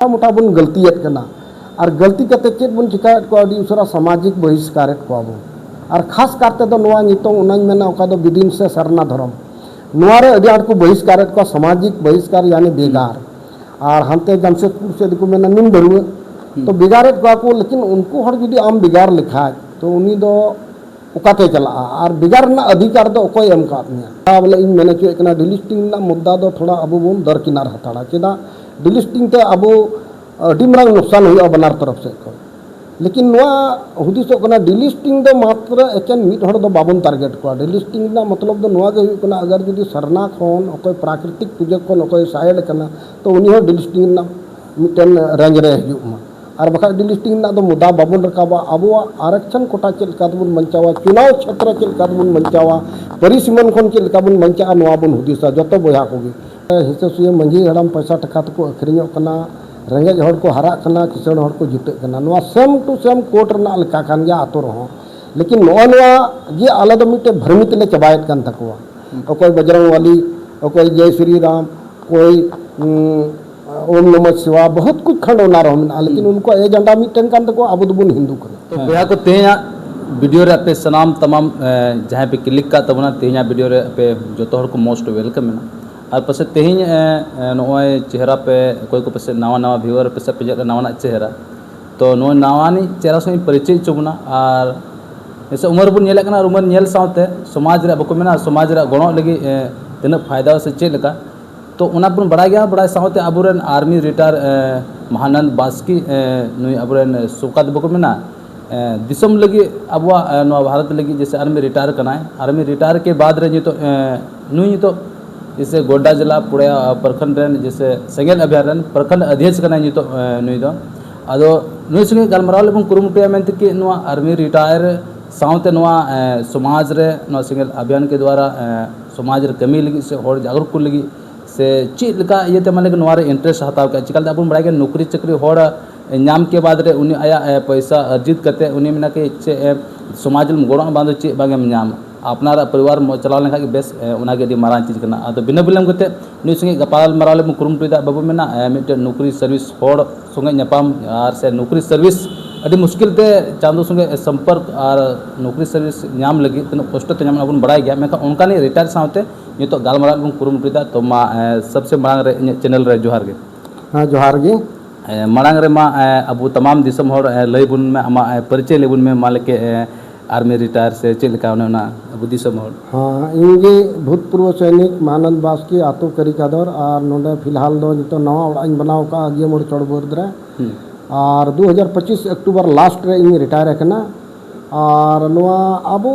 मोटा बन गलतीयत कना और गलती करते चेक बन चिकायत को अड़ी उसरा सामाजिक बहिष्कारत को आबो और खास करते दो नोआ नितों उनाኝ मेना ओका दो विदिन से सरना धर्म नोआरे अड़ी आड़ को बहिष्कारत को सामाजिक बहिष्कार यानी बेगार और हंते जमशेदपुर से दिको मेना निम बरुए तो बेगारत को लेकिन उनको हर जुदी आम बेगार लिखा तो उनी दो उकाते चला और बेगार ना अधिकार दो कोई एम का बोले इन मेने चो एकना डिलिस्टिंग ना मुद्दा दो थोड़ा अबो बोन दरकिनार हताड़ा चेदा डिलिस्टिंग ते अबो अड़ी मरांग नुकसान हुआ बनार तरफ से को लेकिन नोआ हुदिसो कना डिलिस्टिंग दो मात्र एकेन मिट हड़ दो बाबन टारगेट को डिलिस्टिंग ना मतलब दो नोआ के हुई कना अगर जुदी सरना खन ओकोय प्राकृतिक पूजा खन ओकोय साइड कना तो उनी हो डिलिस्टिंग ना मिटन रेंज रे हिजुमा और बखा डिलिस्टिंग ना दो मुद्दा बाबन रकाबा अबो आरक्षण कोटा चेल कादबुन मंचावा चुनाव क्षेत्र चेल कादबुन मंचावा परिसीमन खन चेल काबुन मंचा नोआ बन हुदिसा जतो बोया कोगी हिसाबसे मंझी हड़ाम पैसा टका तको अखरिñो कना रेंगेज हड़ को हरा कना किसान हड़ को जिते कना नोआ सेम टू सेम कोर्ट रना लेका कान गया आतो रहो लेकिन नोआ जे आले दो मिटे भ्रमित ले चबायत कान तकवा ओकोय बजरंग वाली ओकोय जय श्री राम कोई ओम नमः शिवाय बहुत कुछ खंड होना रहो लेकिन उनको एजेंडा मिटन कान तको अब दुबुन हिंदू कना तो बेहा को तेया वीडियो रे पे सनाम तमाम जहां पे क्लिक का तबना तेया वीडियो रे पे जोतो हड़ को मोस्ट वेलकम है और पासे तेहिं नॉय चेहरा पे कोई को पासे नवा नवा व्यूअर पासे पे नवा ना चेहरा तो नो नवानी चेहरा से परिचय चुबना और जैसे उमर बुन नेले कना उमर नेल साथे समाज रे बको मेना समाज रे गणो लगी तना फायदा से चेक लगा तो उना बुन बड़ा गया बड़ा साथे अबुरन आर्मी रिटायर महानंद बास्की नुई अबुरन सुकात बको मेना दिसम लगी अब भारत लगी जैसे आर्मी रिटायर करना है आर्मी रिटायर के बाद रे तो नुई तो जैसे गोड्डा जिला पुड़िया प्रखंड जैसे सेंगेल अभ्यारण प्रखंड अध्यक्ष करना तो नुई दो अदो नुई संगे गलमराव लेबन कुरुमुटुया मेंते कि नुआ आर्मी रिटायर साउते नुआ समाज रे नुआ सेंगेल अभियान के द्वारा समाज रे कमी लगी से हर जागरूक को लगी से चीज लका येते माने नुआ रे इंटरेस्ट हताव का चिकल अपन बड़ा के नौकरी चाकरी हर नाम के बाद रे उनी आया पैसा अर्जित करते उनी मेना के चे समाज में गोड़ा बांधो चे बागेम नाम अपनारा परिवार चलाव लेखा बेस उनागे मारान चीज करना अद बिना बिलम करते नुई संगे गपाल मराले कुरुमुटुदा बाबू मेना मिटे नौकरी सर्विस हर संगे नपाम और से नौकरी सर्विस अभी मुश्किल ते चांदो संगे संपर्क और नौकरी सर्विस नाम लगी तना कष्ट ते नाम अपन बड़ा गया मेखा उनका नहीं रिटायर साथे नितो गालमराल बन कुरुमुटुदा तो मा सबसे मांग रे चैनल रे जोहार गे हाँ जोहार गे मांग रे मा अब तमाम दिसम हर लय बुन में आमा परिचय लेबुन में मालके आर्मी रिटायर से चेलका अब दिसम हर हाँ इनगे भूतपूर्व सैनिक महानंद बास्की आतो करिकादर और नोडे फिलहाल दो नितो नवा ओड़ा इन बनाव का आगे मोड़ चढ़ बोर्दरे और 2025 अक्टूबर लास्ट रे इन रिटायर करना और नवा अबो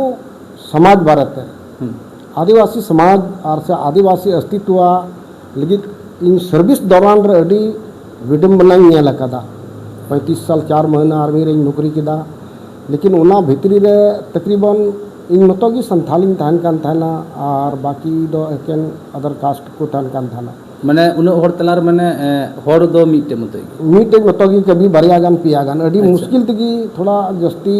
समाज भारत आदिवासी समाज और से आदिवासी अस्तित्व लगी इन सर्विस दौरान रे अडी विडम्बना नेल कदा 35 साल 4 महीना आर्मी रे नौकरी किदा लेकिन उना भितरी रे तकरीबन इन मतो की संथाली तहन कान थाना और बाकी दो एकेन अदर कास्ट को तहन कान थाना माने उन हर तलार माने हर दो मीटे मतो की कभी बारिया गान पिया गान अडी मुश्किल तगी थोड़ा जस्ती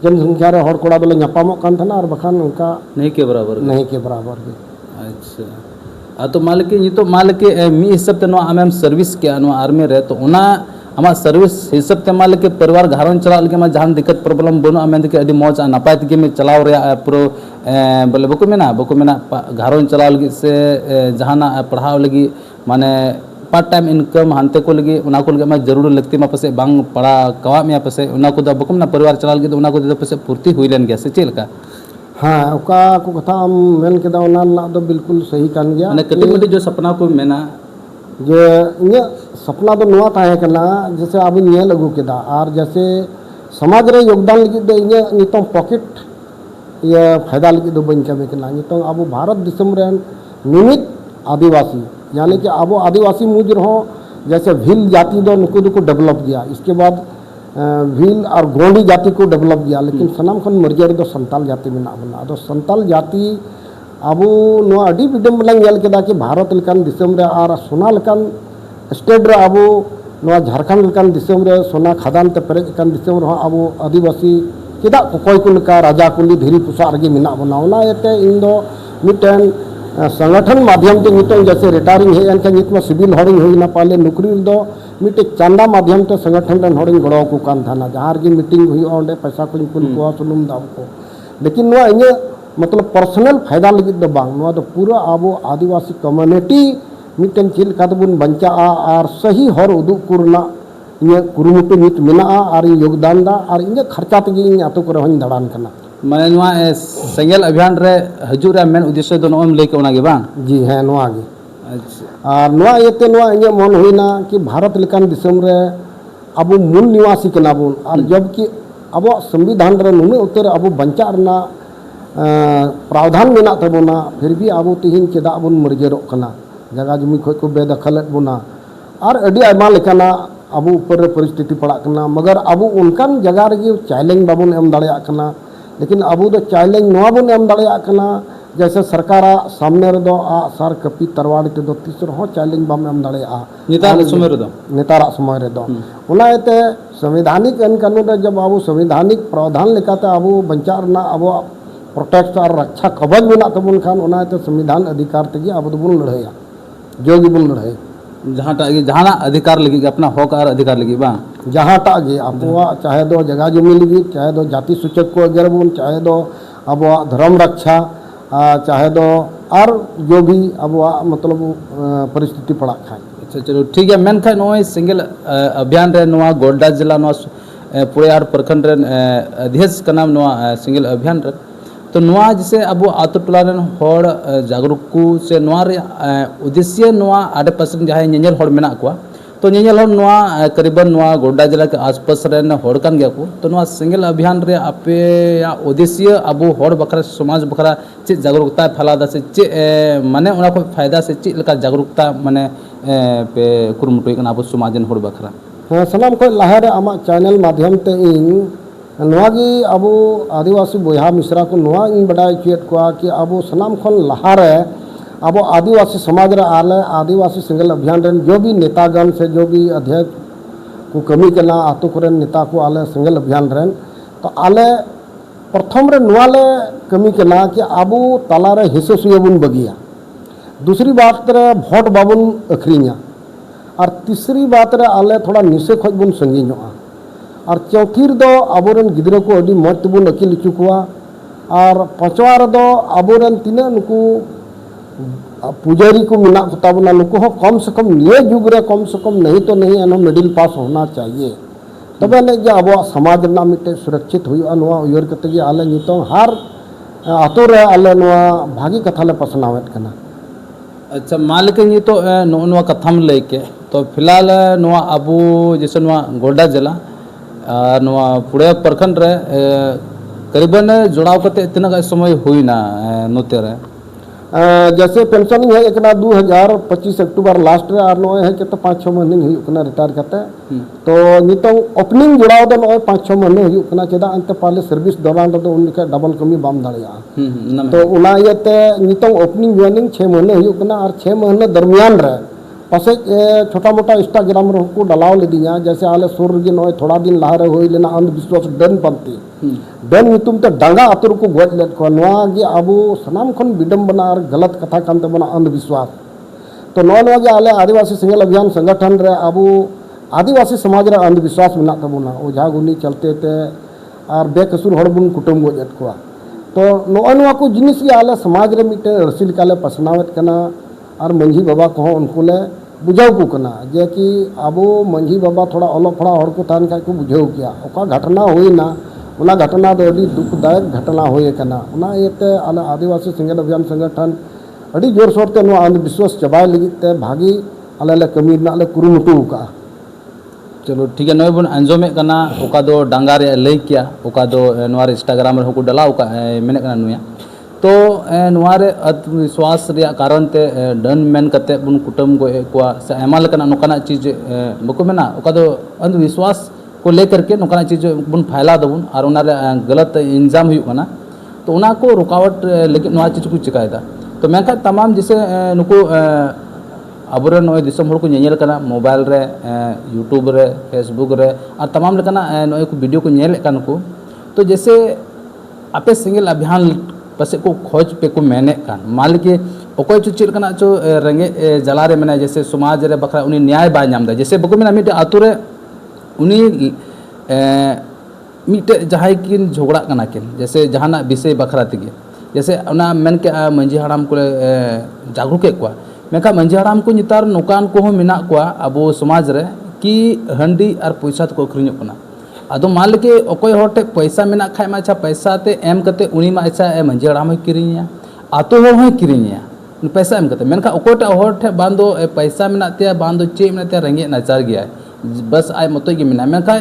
जनसंख्या रे हर कोड़ा बोले नपामो कान थाना और बखान उनका नहीं के बराबर अच्छा आ तो मालके मी हिसाब ते नो आम सर्विस के आर्मी रे तो उना आमा सर्विस हिसाब ते माल के परिवार घारन चला लगे मा जहां दिक्कत प्रॉब्लम बनो आमें के अडी मौज नपाय तके में चलाव रे पुरो बोले बको मेना घारन चला लगे से जहाना पढ़ाव लगी माने पार्ट टाइम इनकम हानते को लगी उना को लगे मा जरूर लगती मा पसे बांग पढ़ा कवा में पसे उना को बको मेना परिवार चला लगे उना को पसे पूर्ति हुई लेन गया से चेलका हाँ ओका को कथा हम मेन केदा उना ना दो बिल्कुल सही कान गया माने कति मति जो सपना को मेना जे इन सपना तो नुआ ताहे कना जैसे अब नेल अगू केदा और जैसे समाज रे योगदान लगी दो इन नितो पॉकेट ये फायदा लगी दो बन कमे कना नितो अब भारत दिसम रे निमित आदिवासी यानी कि अब आदिवासी मुज रहो जैसे भील जाति दो नुकु दुको डेवलप गया इसके बाद भील और गोंडी जाति को डेवलप गया लेकिन सनाम खन मर्जी दो संताल जाति में ना बना दो संताल जाति अब नुआ अडी विडम्बना नेल केदा कि भारत लेकान दिसम रे और सोना लेकान स्टेट रे अब नुआ झारखंड लेकान दिसम रे सोना खदान ते पेरेज कान दिसम रे अब आदिवासी केदा कोई को लेका राजा कुली धीरी पुसा रगे मिना बना ओना एते इन दो मिटन संगठन माध्यम ते नितो जैसे रिटायरिंग है एनका नित में सिविल हरिंग होइना पाले नौकरी दो मिट्टे चांदा माध्यम ते संगठन रन होड़िंग गड़ो को कान थाना जहाँ रगी मीटिंग हुई ओंडे पैसा को कुल को सुनुम दाम को लेकिन नुआ इने मतलब पर्सनल फायदा लगी दो बांग नुआ तो पूरा आबो आदिवासी कम्युनिटी मिट्टन चिल का बुन बंचा और सही हर उदुग कुरना इने कुरुमुटु नित मेना और योगदान दा और इने खर्चा तगी इन आतो को रहन दड़ान कना माने नुआ सेंगेल अभियान रे हजू रे मेन उद्देश्य दो नोम लेके ओना गे बांग जी है नुआ गे अच्छा और नुआ येते नुआ इने मन हुईना कि भारत लेकान दिसम रे अबो मूल निवासी कना बुन और जबकि अबो संविधान रे नुने उतर अबो बंचा रना प्रावधान मेना तबोना फिर भी अबो तिहिन चेदा बुन मर्जरो कना जगह जमी खो को बेदखलत बुना और अडी आयमा लेकाना अबो ऊपर रे परिस्थिति पड़ा कना मगर अबो उनकान जगह रे चैलेंज बाबुन एम दाड़िया कना लेकिन अबो दो चैलेंज नुआ बुन एम दाड़िया कना जैसे सरकारा सामने रे दो आ सार कपी तरवाड़ी ते दो तीसर हो चैलेंज बाम एम दाड़िया नेतार समय रे दो नेतारा समय रे दो उना एते संवैधानिक अन कानून रे जब अबो संवैधानिक प्रावधान लेकाते अबो बंचा रना अबो प्रोटेक्ट और रक्षा कवच मेना तबुन खान उना एते संविधान अधिकार तेगी अबो दो बुन लड़ाया जो गी बुन लड़ाई जहाँ अधिकार लगी अपना हक और अधिकार लगी बांग जहाँ टाग गे अबुआ चाहे दो जगह जमी लगी चाहे दो जाति सूचक को अगर बुन चाहे दो अबुआ धर्म रक्षा चाहे दो और जो भी अबुआ मतलब परिस्थिति पड़ा खाए अच्छा चलो ठीक है मेन खाए नोए सिंगल अभियान रे नोआ गोड्डा जिला नोआ पुरेयार प्रखंड रे अध्यक्ष का नाम नोआ सिंगल अभियान रे तो नोआ जैसे अब आतो टोला रेन होड़ जागरूक को से नोआ रे उद्देश्य नोआ 8% जहाँ नेल होड़ मेना को तो नेल होड़ नोआ करीबन नोआ गोड्डा जिला के आसपास रेन होड़ कान गया को तो नोआ सिंगल अभियान रे आपे उद्देश्य अब होड़ बखरा समाज बखरा चे जागरूकता फैलादा से चे माने उना को फायदा से चे लका जागरूकता माने पे कुरुमुटु कना अब समाजन होड़ बखरा हाँ सलाम को लहर आमा चैनल माध्यम ते इन नोआगी अबो आदिवासी बोहा मिश्रा को नोआ इन बड़ाई चेत को कि अबो सनाम खन लहारे अबो आदिवासी समाज रे आले आदिवासी सिंगल अभियान रेन जो भी नेतागण से जो भी अध्यक्ष को कमी केना आतो कोरेन नेता को आले सिंगल अभियान रेन तो आले प्रथम रे नोआले कमी केना कि अबो तला रे हिस्सो सुयबुन बगिया दूसरी बात रे भोट बाबुन अखरिया और तीसरी बात रे आले थोड़ा निशे खज बुन संगीनोआ और चौथी दो आबोरन गिद्रो को अभी मत बुन अकिल चुकुआ और पांचवा रे आबोरन तीना नुकु पुजारी को मिना बताबना नुकु हो कम से कम ये युग रे कम से कम नहीं तो नहीं एनो मिडिल पास होना चाहिए तबे ने जे अब समाज ना मिटे सुरक्षित हुआ नोआ उयर कते गे आले नितो हर आतो रे आले नोआ भागी कथा ले पसनावत कना अच्छा मालिक ये तो नो कथा में लेके तो फिलहाल नोआ अबू जैसे नोआ गोड्डा जिला नोआ पुड़े प्रखंड रे करीबन जुड़ाव करते इतना समय हुई ना नोते रे जैसे पेंशन है एक ना 2025 अक्टूबर लास्ट रे और नोए है के तो 5-6 महीने हुई कना रिटायर करते तो नितो ओपनिंग जुड़ाव दो नोए 5-6 महीने हुई कना चेदा अंत पहले सर्विस दौरान तो उनके डबल कमी बाम दाड़िया तो उना येते नितो ओपनिंग ज्वाइनिंग 6 महीने हुई कना और 6 महीने दरमियान रे पासे छोटा मोटा इंस्टाग्राम रे को डलाव लेदिया जैसे आले सुर गे नोए थोड़ा दिन लहारे होई लेना अंधविश्वास डन पंती डन नितुम ते डांगा आतुर को गोज लेत को नोआ गे अबो सनाम खन विडंबना और गलत कथा कानते बना अंधविश्वास तो नोआ गे आले आदिवासी सिंगल अभियान संगठन रे अबो आदिवासी समाज रे अंधविश्वास मेना तबुना ओझा गुनी चलते ते और बेकसूर हड़ बुन कुटुम गोज को तो नोआ को जिनिस गे आले समाज रे मिटे रसिल काले पसनावत कना और मंझी बाबा को उनको ले बुझाव को कना जे कि अबो मंझी बाबा थोड़ा अलो फड़ा हड़ को तान का को बुझाव किया ओका घटना हुई ना उना घटना दो अभी दुखदायक घटना हुई कना उना येते आले आदिवासी सिंगल अभियान संगठन अभी जोर शोर ते नो अंधविश्वास चबाय लगी ते भागी आले ले कमी ना ले कुरुमुटु का चलो ठीक है नोए बन अंजोमे कना ओका दो डांगा रे लई किया ओका दो नोआर इंस्टाग्राम रे होको डला ओका मेने कना नुया तो नोआरे आत्मविश्वास रे कारण ते डन मेन कते बुन कुटुम को एकवा से एमा लकना नोकाना चीज बको मेना ओका दो अंधविश्वास को लेकर के नोकाना चीज बुन फैला दबुन और उनारे गलत इंजाम हुई कना तो उना को रुकावट लेकिन नोआ चीज को चिकायदा तो मैं तमाम जैसे नुको अबरे नोए दिसम हर को नेल कना मोबाइल रे यूट्यूब रे फेसबुक रे और तमाम लकना नोए को वीडियो को नेल कन को तो जैसे आपे सिंगल अभियान पसे को खोज पे को मैंने कान मान के अकोय चो चेक कना चो रेंगे जला रे मेना जैसे समाज रे बखरा उनी न्याय बाय नाम दा जैसे बको मेना मिटे आतु रे उनी मिटे जहाय किन झगड़ा कना किन जैसे जहाना विषय बखरा तिगे जैसे उना मेन के मंजी हराम को जागरूक के को मेका मंजी हराम को नितार नोकान को मेना को अब समाज रे कि हंडी और पैसा को अखरिñो कना आदो मान लेके अकोय होटे पैसा मेना खाय मा अच्छा पैसा ते एम कते उनी मा अच्छा मंजी हराम किरिया आतो हो किरिया पैसा एम कते मेनका अकोटा होटे बांदो पैसा मेना ते बांदो चे मेना ते रेंगे नाचार गया बस आय मतो गे मेना मेनका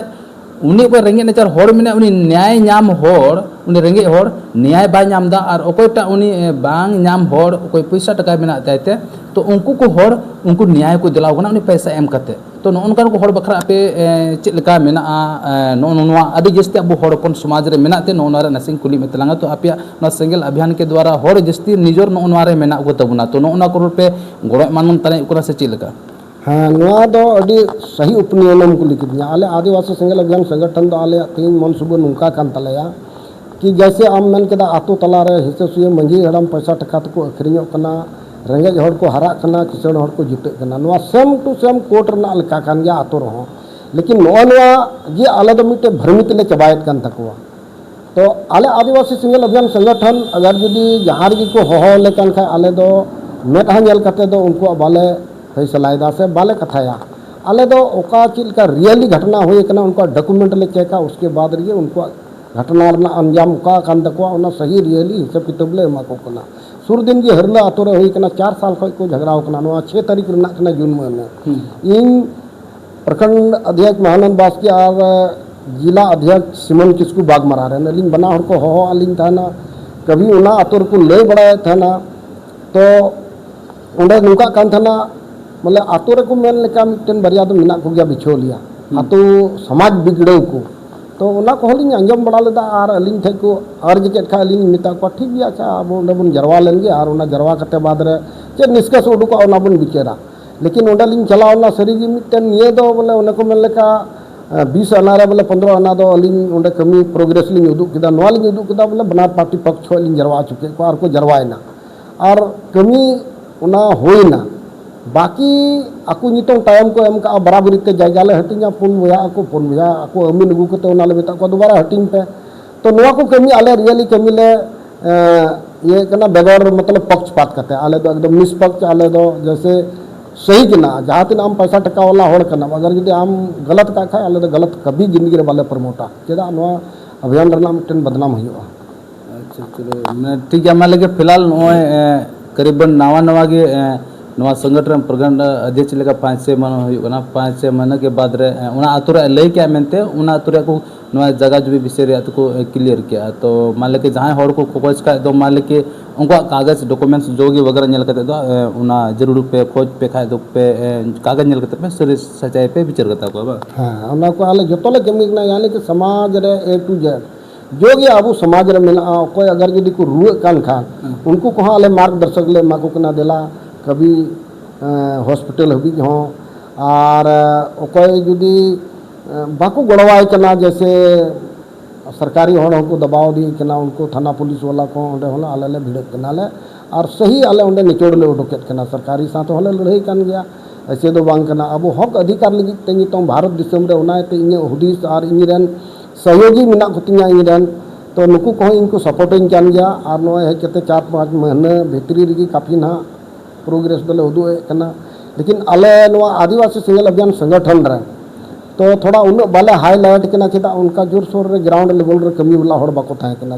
उनी को रेंगे नाचार होड़ मेना उनी न्याय नाम होड़ उनी रेंगे होड़ न्याय बाय नाम दा और अकोयटा उनी बांग नाम होड़ अकोय पैसा टका मेना तायते तो उनको को होड़ उनको न्याय को दिलाव कना उनी पैसा एम कते तो नोनकान को होड़ बखरा पे चेक लेका मेना नोनवा अभी जस्ती अब होड़पन समाज रे मेना ते नोनवा रे नसिंग कुली में तलांगा तो आपया ना सेंगल अभियान के द्वारा होड़ जस्ती निजोर नोनवा रे मेना को तबुना तो नोना को पे गोड़ मानन तने उकरा से चेक लेका हाँ नवा दो अड़ी सही उपनियम को लिखिदिया आले आदिवासी सेंगल अभियान संगठन दो आले तीन मन सुबह नुका कान तलया कि जैसे आम मेन केदा आतो तला रे हिस्से सुये मंझी हड़म पैसा टका को अखरिñो कना रेंगेज हड़ को हरा कना किसण हड़ को जिते कना नवा सेम टू सेम कोर्ट रना लेका कान गया आतो रहो लेकिन नवा जे आले दो मिटे भ्रमित ले चबायत कान तकवा तो आले आदिवासी सेंगल अभियान संगठन अगर जुदी जहां रे को होहो लेकान खा आले दो मेटा नेल कते दो उनको बाले फैसलायदा से बाले कथाया आले दो ओका चिलका रियली घटना हुई कना उनको डॉक्यूमेंट ले चेका उसके बाद रे उनको घटना रना अंजाम का कान तकवा उना सही रियली हिसाब किताब ले मा को कना सुर दिन जी हरला आतो रे हुई कना 4 साल खय को झगड़ाव कना नवा 6 तारीख रना कना जून में इन प्रखंड अध्यक्ष महानंद बास्की और जिला अध्यक्ष सिमन किसकू बाग मरा रे नलिन बना हर को हो आलिन थाना कभी उना आतो को ले बड़ा थाना तो उंडे नुका कान थाना मतलब आतो रे को मेन लेका मिटन बरिया दो मिना को गया बिछो लिया आतो समाज बिगड़े को तो उना को हलिन अंजम बड़ा लेदा और अलिन थे को अर्ज के खा अलिन मिता को ठीक गया अच्छा अब उंडे बन जरवा लेंगे और उना जरवा कते बाद रे चे निष्कर्ष उडुका उना बन बिचेरा लेकिन उंडे लिन चलावना सरी जी मिटन निये दो बोले उना को मेन लेका 20 आना रे बोले 15 आना दो अलिन उंडे कमी प्रोग्रेस लिन उदुक किदा नवा लिन उदुक किदा बोले बना पार्टी पक्ष लिन जरवा चुके को और को जरवायना और कमी उना होइना बाकी aku nyitong tayam ko em ka बराबरी ते जायगा ले हटिंगा पुन बुया aku अमीन अगू कते उना ले बेता को दोबारा हटिंग पे तो नवा को कमी आले रियली कमी ले ये कना बेगर मतलब पक्षपात करते आले दो एकदम निष्पक्ष आले दो जैसे सही किना जहाँ तीन आम पैसा टका वाला होड़ कना अगर यदि आम गलत का खाए आले दो गलत कभी जिंदगी रे वाले प्रमोटा चेदा नवा अभियान रना मिटन बदनाम हुआ अच्छा चलो ठीक है मान लेके फिलहाल नोय करीबन नवा के नवा संगठन प्रखंड अध्यक्ष लेका 5-6 मन हुई कना 5-6 मन के बाद रे उना आतुरे लई के मेनते उना आतुरे को नवा जगह जो भी विषय रे को क्लियर किया तो मान लेके जहां हड़ को खोज का दो मान लेके उनका कागज डॉक्यूमेंट्स जोगी वगैरह नेल कते दो उना जरूर पे खोज पे खाए दो पे कागज नेल कते पे सरी सचाई पे विचार करता को बा हां उना को आले जतोले कमी ना यानी कि समाज रे ए टू जेड जो कि अब समाज रे मेना कोई अगर यदि को रुए कान खान उनको को आले मार्गदर्शक ले माको कना देला कभी हॉस्पिटल हबी हो और कोई जुदी बाको गड़वाई कना जैसे सरकारी होड़ को दबाव दी कना उनको थाना पुलिस वाला को ओंडे होला आले ले भिड़त कना ले और सही आले ओंडे निचोड़ ले उडुकेत कना सरकारी साथ होला लड़ाई कान गया ऐसे दो बांग कना अब हक अधिकार लगी तेनी तो भारत दिसम रे उनाते इने हुदिस और इनिरन सहयोगी मिना कुतिया इनिरन तो नुकु को इनको सपोर्टिंग कान गया और नो है केते 4-5 महीने भीतरी रगी काफी ना प्रोग्रेस दले उदु कना लेकिन आले नवा आदिवासी सेंगल अभियान संगठन रे तो थोड़ा उन बाले हाईलाइट कना चेदा उनका जोर सोर रे ग्राउंड लेवल रे कमी वाला हड़ बाको थाए कना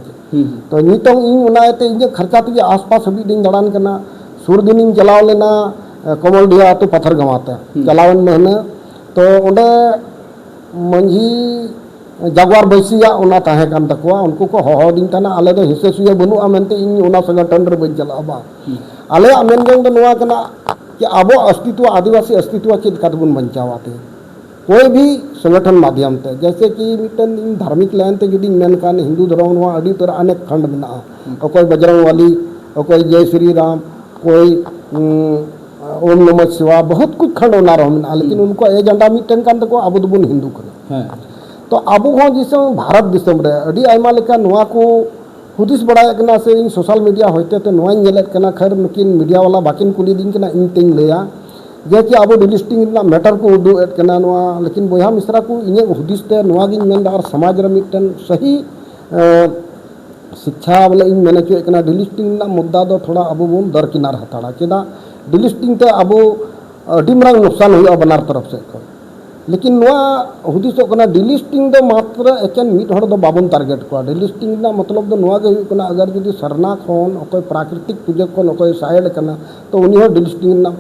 तो नितों इन उनाते इने खर्चा ते आसपास हबी दिन दड़ान कना सुर दिन इन चलाव लेना कमल दिया तो पत्थर गवाते चलावन महीने तो उंडे मंझी जागवार बैसिया उना ताहे कान तकवा उनको को हो दिन तना आले दो हिस्से सुया बनु आमेंते इन उना संगठन रे बन चला बा आले आमेन गंग दो नवा कना कि आबो अस्तित्व आदिवासी अस्तित्व के कदबुन बंचावाते कोई भी संगठन माध्यम ते जैसे कि मिटन धार्मिक लाइन ते जदी मेन कान हिंदू धर्म नवा अडी तर अनेक खंड बना कोई बजरंग वाली कोई जय श्री राम कोई ओम नमः शिवाय बहुत कुछ खंड होना रहा लेकिन उनको एजेंडा मिटन कान तको आबो दबुन हिंदू करे तो आबो हो जिसे भारत दिसम रे अडी आयमा लेका नवा को हुदिस बड़ा कना से इन सोशल मीडिया होते तो नोवाई नेलेत कना खैर नुकिन मीडिया वाला बाकिन कुली दिन कना इन तें लैया जे कि अब डिलिस्टिंग ना मैटर को उदू एट कना नोवा लेकिन बोया मिश्रा को इने हुदिस ते नोवा गिन मेन और समाज रे मिटन सही शिक्षा बोले इन मेने चो कना डिलिस्टिंग ना मुद्दा दो थोड़ा अब बोन दरकिनार हताड़ा चेदा डिलिस्टिंग ते अब अडिमरांग नुकसान हुआ बनार तरफ से लेकिन नोआ हुदिसो कना डिलिस्टिंग दो मात्र एकेन मिट हड़ दो बाबन टारगेट को डिलिस्टिंग ना मतलब दो नोआ के हुई कना अगर जुदी सरना खन अकोय प्राकृतिक पूजा खन अकोय साइड कना तो उनी हो डिलिस्टिंग ना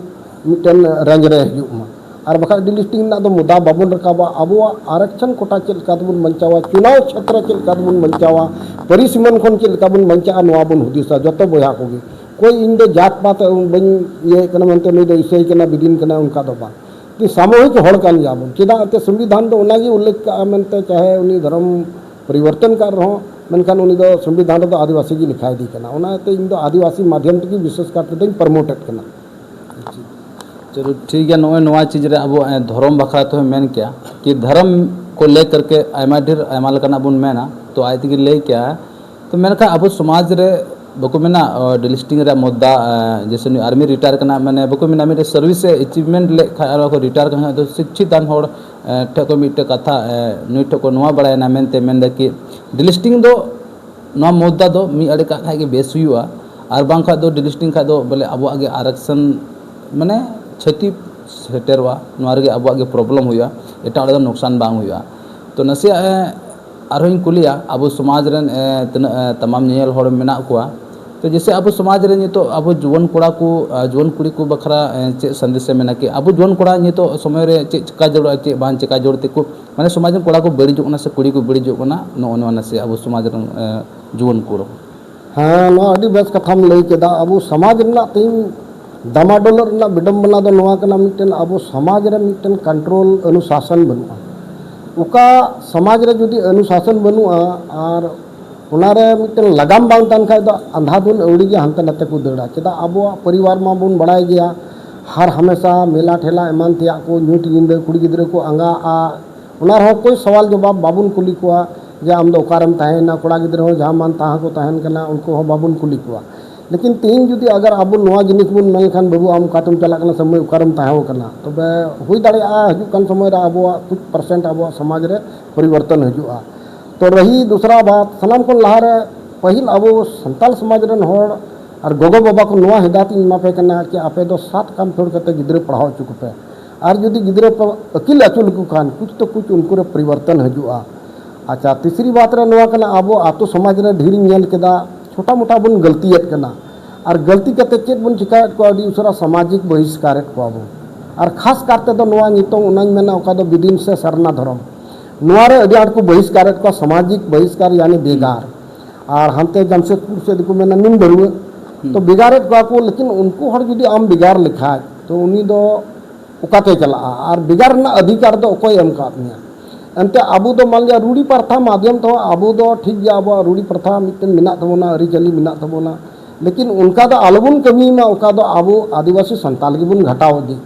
मिटन रेंज रे हिजुमा और बखा डिलिस्टिंग ना दो मुद्दा बाबन रकाबा अबो आरक्षण कोटा चेल कादबुन बंचावा चुनाव क्षेत्र चेल कादबुन बंचावा परिसीमन खन चेल काबुन बंचा नोआ बन हुदिसा जतो बोया कोगी कोई इन दो जात पात बन ये कना मनते नै दो इसई कना बिदिन कना उनका दो बा कि सामूहिक हड़ कान जाबन चेदा संविधान दो उनागी उल्लेख का मनते चाहे उनी धर्म परिवर्तन कर रहो मनखान उनी दो संविधान दो आदिवासी की लिखाई दी कना उनाते इन दो आदिवासी माध्यम तक विशेष करते दो प्रमोटेड कना। चलो ठीक है नोए नोआ चीज रे अब धर्म बखरा तो मेन क्या कि धर्म को लेकर के आयमा ढेर आयमा लकना बुन मेना तो आय तक ले क्या तो मेन का अब समाज रे बको मेना डिलिस्टिंग रे मुद्दा जैसे आर्मी रिटायर करना मैंने बको मेना मेरे सर्विस अचीवमेंट ले को रिटायर करना तो शिक्षित दान होड़ ठको मिटे कथा नुई ठको नोआ बड़ायना मेनते मेन कि डिलिस्टिंग दो नोआ मुद्दा दो मी अड़े का खाए बेस हुआ और बांग खा दो डिलिस्टिंग खा दो बोले अब आगे आरक्षण माने क्षति सेटेरवा नोआ रे अब आगे प्रॉब्लम हुआ एटा दो नुकसान बांग हुआ तो नसे आरोहिं कुलिया अब समाज रे तना तमाम नेल होड़ मेना कुआ तो जैसे अब समाज रे तो अब जुवन कोड़ा को जुवन कुड़ी को बखरा चे संदेश मेना कि अब जुवन कोड़ा तो समय रे चे चिका जोड़ चे बान चिका जोड़ते को माने समाज रे कोड़ा को बड़ी जोना से कुड़ी को बड़ी जोना नो नो से अब समाज रे जुवन कोड़ो हाँ नो अडी बेस कथाम लई केदा अब समाज रे तीन दामाडोल रे विडंबना दो नोआ कना मिटन अब समाज रे मिटन कंट्रोल अनुशासन बनुआ उका समाज रे जुदी अनुशासन बनुआ और उनारे मिटन लगाम बांग तान खाय दो अंधाधुन अवड़ी के हांते नाते को दड़ा चेदा अब परिवार मा बुन बड़ाय गया हर हमेशा मेला ठेला एमान तिया को न्यूट गिंदे कुड़ी गिद्रे को अंगा आ उनार हो कोई सवाल जवाब बाबुन कुली कोआ जे आम दो ओकारम ताहेना कोड़ा गिद्रे हो जहां मान ताहा को ताहेन कना उनको हो बाबुन कुली कोआ लेकिन तीन जुदी अगर अब नोआ जिनिस बुन मेन खान बाबू आम काटम चला कना समय ओकारम ताहेव कना तबे हुई दाड़े आ हजू कान समय रे अब कुछ परसेंट अब समाज रे परिवर्तन हजुआ तो रही दूसरा बात सलाम को लहारे पहिल अब संताल समाज रन होड़ और गोगो बाबा को नोआ हिदायत इन मापे कना कि आपे दो 7 काम छोड़ करते गिद्रे पढ़ाओ चुक पे और जुदी गिद्रे पर अकिल अचुल को खान कुछ तो कुछ उनको रे परिवर्तन हजुआ। अच्छा तीसरी बात रे नोआ कना अब आतो समाज रे ढेर नेल केदा छोटा मोटा बुन गलतीयत कना और गलती करते चेत बुन चिकायत को अडी उसरा सामाजिक बहिष्कार को अब और खास करते दो नोआ नितों उनाኝ मेना ओका दो विदिन से सरना धर्म नोआरे अडी आट को बहिष्कार को सामाजिक बहिष्कार यानी बेगार और हमते जमशेदपुर से दिको मेना निम बरुए तो बेगार को लेकिन उनको हर जुदी आम बेगार लिखा तो उनी दो उकाते चला और बेगार ना अधिकार दो कोई एम कातनिया अंते आबू दो मान लिया रूढ़ी प्रथा माध्यम तो आबू दो ठीक गया अब रूढ़ी प्रथा मिटन मिना तबोना अरिचली मिना तबोना लेकिन उनका दो आलबुन कमी में उका दो आबू आदिवासी संताल की बुन घटाओ दी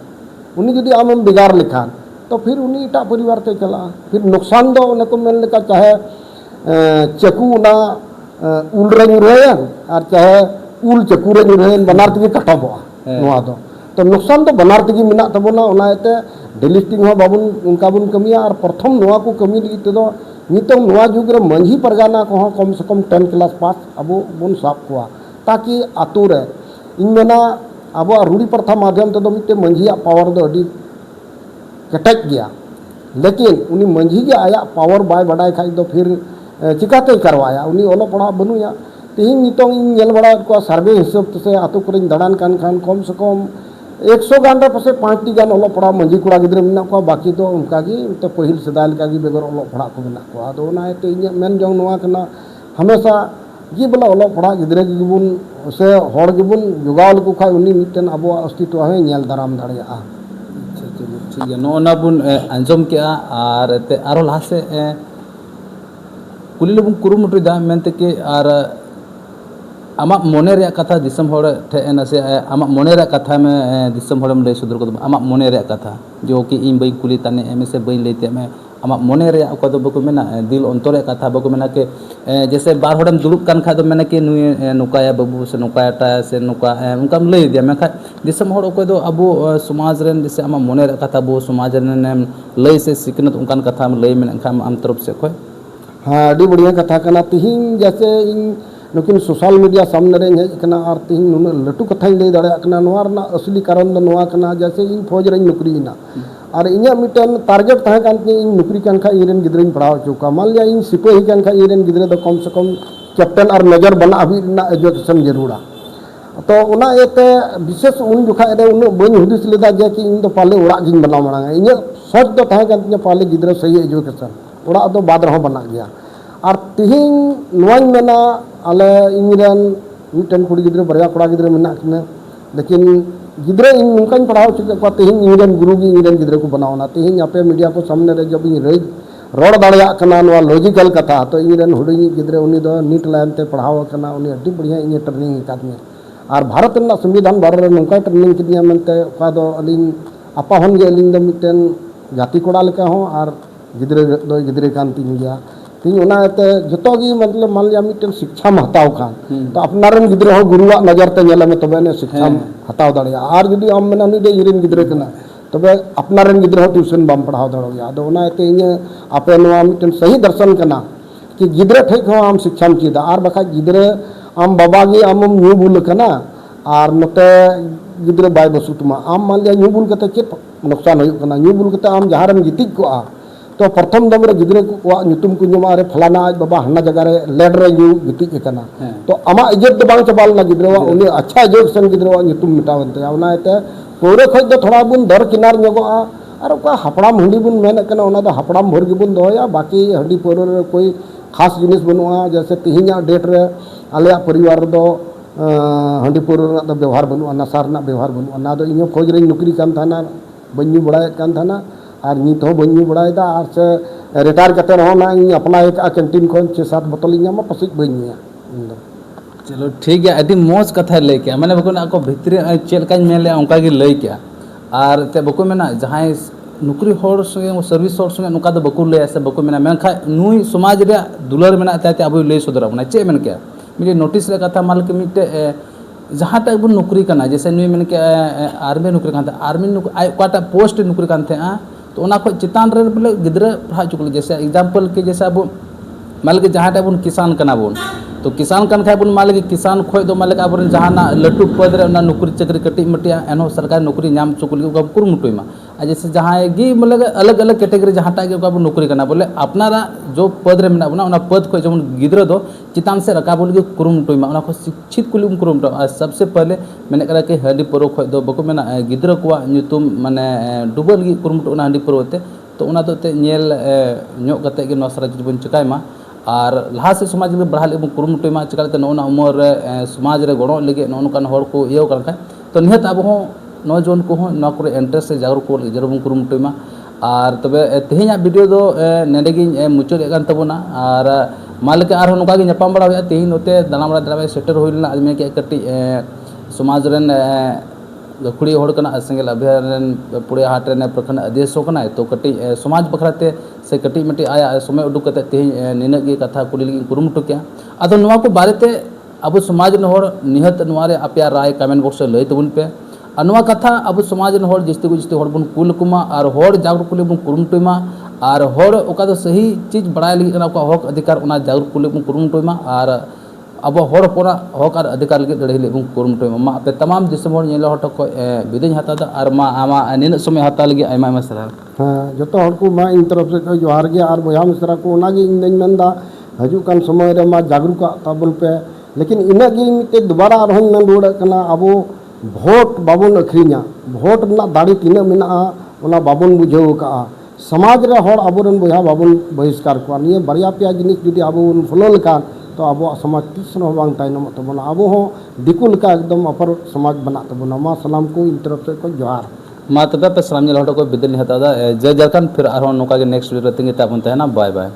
उनी जुदी आम बेगार लिखा तो फिर उन्हीं इटा परिवार ते चला फिर नुकसान दो उनको मेन लेका चाहे चकू ना उल रे नुरहन और चाहे उल चकू रे नुरहन बनार तगी कटाबो नोआ दो तो नुकसान तो बनार तगी मिना तबोना उनाते डिलिस्टिंग हो बाबुन उनका बुन कमिया और प्रथम नोआ को कमी लगी तो नितों नोआ जुग रे मंझी परगाना को कम से कम 10 क्लास पास अब बुन साब कोआ ताकि आतु रे इन मेना अब रूढ़ी प्रथा माध्यम तो मिट्टे मंझिया पावर दो अडी कटक गया लेकिन उनी मंझी के आया पावर बाय बढ़ाई खाई तो फिर चिकाते करवाया उनी ओलो पढ़ा बनुया तीन नितों इन नेल बड़ा को सर्वे हिसाब से आतु करिन दड़ान कान खान कम से कम 100 गान रे पसे 5टी गान ओलो पढ़ा मंझी कुड़ा गिद्रे मिना को बाकी तो उनका गी तो पहिल सदाल का गी बेगर ओलो पढ़ा को मिना को आदो ना ते इन मेन जंग नोआ कना हमेशा जी बोला ओलो पढ़ा गिद्रे गी बुन से होड़ गी बुन जुगाल को खाय उनी मिटन अबो अस्तित्व है नेल दाराम दाड़िया ठीक है नोना बुन अंजम के और ते आरो लाहा से कुली लबुन कुरुमुटु दा मेनते के और आमा मोने रे कथा दिसम होड़ ठेना से आमा मोने रे कथा में दिसम होड़म ले सुदर को आमा मोने रे कथा जो कि इन बई कुली तने एम से बई लेते में आमा मोने रे अको दो बको मेना दिल अंतरे कथा बको मेना के जैसे बार होडम दुड़ुब कान खा दो मेना के नुय नुकाया बाबू से नुकायाटा से नुका उनकाम लई दिया मैं खा दिसम होड़ अको दो अबो समाज रेन जैसे आमा मोने रे कथा बो समाज रेन लई से सिकनत उनकान कथा में लई मेना खा आम तरफ से खोय हाँ अड़ी बढ़िया कथा करना तिहिन जैसे इन नुकिन सोशल मीडिया सामने रे हेज कना और तिहिन नुन लटू कथा लई दाड़ा कना नोआ रना असली कारण दो नोआ कना जैसे इन फौज रे नौकरी ना और इन्हें मिटन टारगेट तहे कान के इन नौकरी कान खा इरेन गिद्रन पढ़ाव चुका मान लिया इन सिपाही कान खा इरेन गिद्रे दो कम से कम कैप्टन और मेजर बना अभी ना एजुकेशन जरूरा तो उना एते विशेष उन जुखा रे उन बन हुदिस लेदा जे कि इन दो पाले उड़ा गिन बना मांगा इन सोच दो तहे कान के पाले गिद्रे सही एजुकेशन उड़ा दो बाद रहो बना गया और तिहिन नोइन मेना आले इनरन मिटन कुड़ी गिद्रे बरिया कोड़ा गिद्रे मेना किना लेकिन गिद्रे इन नुकान पढ़ाव चुके को तिहिन इनरन गुरु गी इनरन गिद्रे को बनावना तिहिन आपे मीडिया को सामने रे जब इन रोड दाड़िया कना नोआ लॉजिकल कथा तो इनरन हुडिंग गिद्रे उनी दो नीट लाइन ते पढ़ाव कना उनी अड्डी बढ़िया इन ट्रेनिंग कादमे और भारत रना संविधान बारे नुका ट्रेनिंग किदिया मनते का दो अलिन आपा हन गे अलिन दो मिटन जाति कोड़ा लेका हो और गिद्रे दो गिद्रे कान तिन गया तीन उनाते जतो गी मतलब मान लिया मिटन शिक्षा में हताव खान तो अपनारन गिद्रे हो गुरुआ नजर ते नेला में तबे ने शिक्षा हताव दाड़िया और जदी आम मेना नि दे इरेन गिद्रे कना तबे अपनारन गिद्रे हो ट्यूशन बाम पढ़ाव दाड़िया आदो उनाते इन आपे नोआ मिटन सही दर्शन कना कि गिद्रे ठेक हो आम शिक्षा में चीदा और बखा गिद्रे आम बाबा गी आम न्यू बुल कना और नते गिद्रे बाय बसुतमा आम मान लिया न्यू बुल कते चेत नुकसान होय कना न्यू बुल कते आम जहारम गितिक को आ तो प्रथम दम रे गिद्रे को नुतुम को जमा रे फलाना आज बाबा हन्ना जगह रे लेड रे न्यू गितिक कना तो आमा इज्जत दो बांग चबाल ना गिद्रे उनी अच्छा एजुकेशन गिद्रे नुतुम मिटावनते उनाते पौरे खज दो थोड़ा बुन दर किनार न्योगो आ और का हपड़ाम हंडी बुन मेन कना उना दो हपड़ाम भर गे बुन दोया बाकी हंडी पौरे रे कोई खास जिनिस बनुआ जैसे तिहिना डेट रे आले परिवार दो हंडी पौरे रे दो व्यवहार बनुआ नशा रना व्यवहार बनुआ ना दो इन फौज रे नौकरी कान थाना बन्यू बड़ाय कान थाना और नित हो बन्यू बड़ायदा और से रिटायर करते रहो ना इन अपना एक कैंटीन खन 6-7 बोतल इन मा पसिक बन्यू चलो ठीक है अभी मौज कथा लय के माने बको ना को भितरे चेल काज मेले उनका गे लय के और ते बको मेना जहां नौकरी होर संगे सर्विस होर संगे नुका दो बको लय से बको मेना मेनखा नुई समाज रे दुलर मेना ताते अब लय सदर अपना चे मेन के मिले नोटिस रे कथा माल के मिटे जहाँ तक बन नौकरी करना जैसे नुई मेन के आर्मी नौकरी कान आर्मी काटा पोस्ट नौकरी कान थे तो उना को चितान रे बोले गिद्रे पढ़ा चुकल जैसे एग्जांपल के जैसे अब मान के जहाँ टाइम किसान कना बोन तो किसान कान खाय बोन मान के किसान खोय दो मान के अब जहाँ लटू पद रे नौकरी चाकरी कटी मटिया एनो सरकारी नौकरी नाम चुकल के कुरुमुटुमा और जैसे जहाँ गी मतलब अलग अलग कैटेगरी जहाँ टाइम के नौकरी करना बोले अपनारा जो पद रे मेना उना पद खोय जमन गिद्रे दो चितान से रका बोल के कुरुमुटुमा उना को शिक्षित कुलुम कुरुमुटु और सबसे पहले मैंने करा के हडी परो खोय दो बको मेना गिद्रे को नुतुम माने डुबल गी कुरुमुटु उना हडी परोते तो उना तो ते नेल न्यो कते के नसरा जि बन चकायमा और लहा से समाज में बढ़ा ले कुरुमुटुमा चिकाते नोना उमर समाज रे गणो लगे नोनकान हर को इयो कर तो निहत अब हो नौजवान को हो ना करे इंटरेस्ट से जागरूक को जरूर कुरुमुटुमा और तबे तेहिया वीडियो दो नेडे गी मुचोद कान तबोना और मालिक आर नुका गी नेपाम बड़ा होया तेहिन होते दाना बड़ा दाना सेटर होइलना आदमी के कटी समाज रेन गखुड़ी होड़ कना सेंगल अभियान पुड़े हाट रे प्रखंड अध्यक्ष कना तो कटी समाज बखराते से कटी मटी आया समय उडुक कते तेहिन निनक गे कथा कुली लगी कुरुमुटु के अदो नुवा को बारेते अब समाज न होड़ निहत नुवा रे आपया राय कमेंट बॉक्स लय तबुन पे अनुवा कथा अब समाज न होड़ जस्ती को जस्ती होड़ बन कुल कुमा और होड़ जागरूक कुली बन कुरुमुटुमा और होड़ ओका दो सही चीज बड़ाय लगी कना हक अधिकार उना जागरूक कुली बन कुरुमुटुमा और अब होड़ पोना हक और अधिकार लगी लड़ाई लेबुन कुरुमुटुमा मा पे तमाम दिसम होड़ नेलो हट को विदेश हाता और मा आमा निन समय हाता लगी आयमा आयमा सरा हाँ जो हर को मा इन तरफ से जोहार गे और बया मिश्रा को उना गे इन मनदा हजु कान समय रे मा जागरूक ताबल पे लेकिन इना गे मिते दोबारा आरहन मन रोड कना अब भोट बाबन अखरिना भोट ना दाड़ी तीना मेना उना बाबन बुझाव का समाज रे हर आबोरन बया बाबन बहिष्कार को निये बारिया पेया जिनिस जुदी आबो फॉलो लेका तो अब समाज तीसनो बांग ताइनम तबना अब हो दिकु लेका एकदम अपर समाज बना तबना मा सलाम को इन तरफ से को जोहार मा तबे पे सलाम ने लहटो को बिदल हता जय जरखान फिर आरो नोका के नेक्स्ट वीडियो रतिंगे ताबन तहना बाय बाय।